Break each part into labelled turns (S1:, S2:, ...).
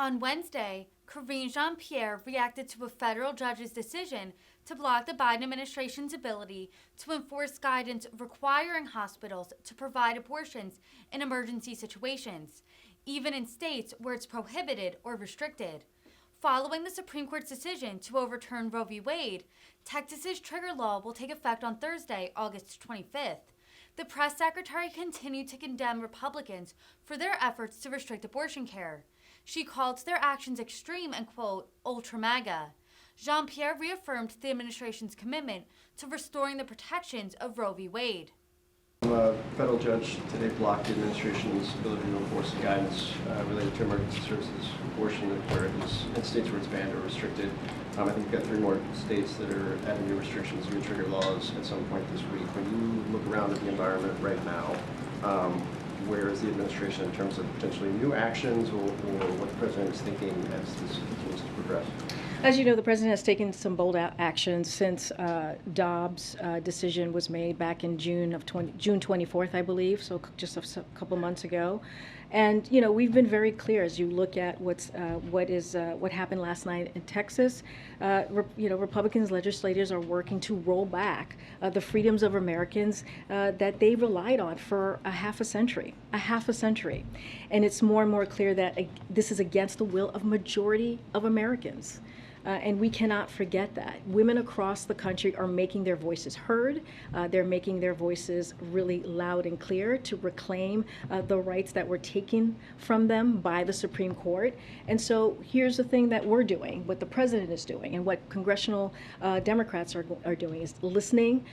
S1: On Wednesday, Karine Jean-Pierre reacted to a federal judge's decision to block the Biden administration's ability to enforce guidance requiring hospitals to provide abortions in emergency situations, even in states where it's prohibited or restricted. Following the Supreme Court's decision to overturn Roe v. Wade, Texas's trigger law will take effect on Thursday, August 25th. The press secretary continued to condemn Republicans for their efforts to restrict abortion care. She called their actions extreme and, quote, ultra MAGA. Jean-Pierre reaffirmed the administration's commitment to restoring the protections of Roe v. Wade.
S2: A federal judge today blocked the administration's ability to enforce the guidance related to emergency services abortion where it is in states where it's banned or restricted. I think we've got 3 more states that are adding new restrictions, new trigger laws at some point this week. When you look around at the environment right now, where is the administration in terms of potentially new actions or what the president is thinking as this continues to progress?
S3: As you know, the president has taken some bold actions since Dobbs' decision was made back in June 24th, I believe, so just a couple months ago. And you know, we've been very clear as you look at what happened last night in Texas. Republican legislators are working to roll back the freedoms of Americans that they relied on for a half a century, and it's more and more clear that this is against the will of majority of Americans. And we cannot forget that. Women across the country are making their voices heard. They're making their voices really loud and clear to reclaim the rights that were taken from them by the Supreme Court. And so here's the thing that we're doing, what the president is doing, and what congressional Democrats are doing is listening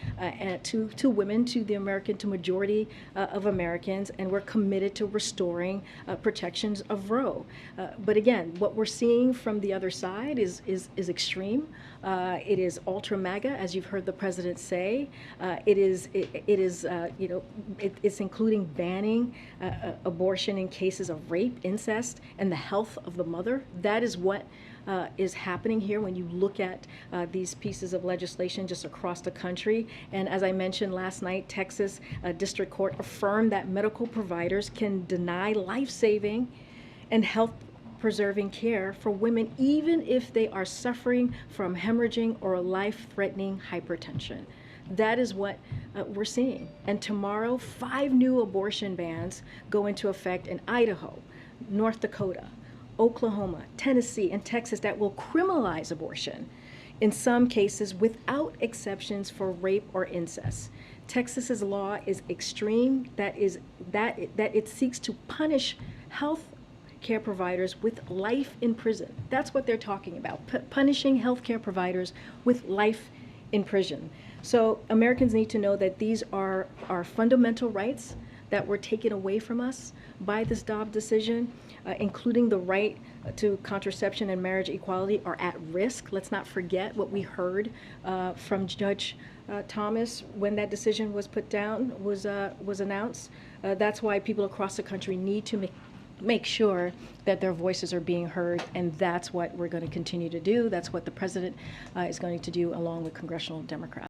S3: to women, to majority of Americans, and we're committed to restoring protections of Roe. But again, what we're seeing from the other side is extreme. It is ultra MAGA, as you've heard the president say. It's including banning abortion in cases of rape, incest, and the health of the mother. That is what is happening here when you look at these pieces of legislation just across the country. And as I mentioned last night, Texas District Court affirmed that medical providers can deny life-saving and health-preserving care for women even if they are suffering from hemorrhaging or life-threatening hypertension. That is what we're seeing. And tomorrow, 5 new abortion bans go into effect in Idaho, North Dakota, Oklahoma, Tennessee, and Texas that will criminalize abortion, in some cases without exceptions for rape or incest. Texas's law is extreme, that it seeks to punish health care providers with life in prison. That's what they're talking about, punishing healthcare providers with life in prison. So Americans need to know that these are our fundamental rights that were taken away from us by this Dobbs decision, including the right to contraception and marriage equality, are at risk. Let's not forget what we heard from Judge Thomas when that decision was put down, was announced. That's why people across the country need to make sure that their voices are being heard, and that's what we're going to continue to do. That's what the president is going to do along with congressional Democrats.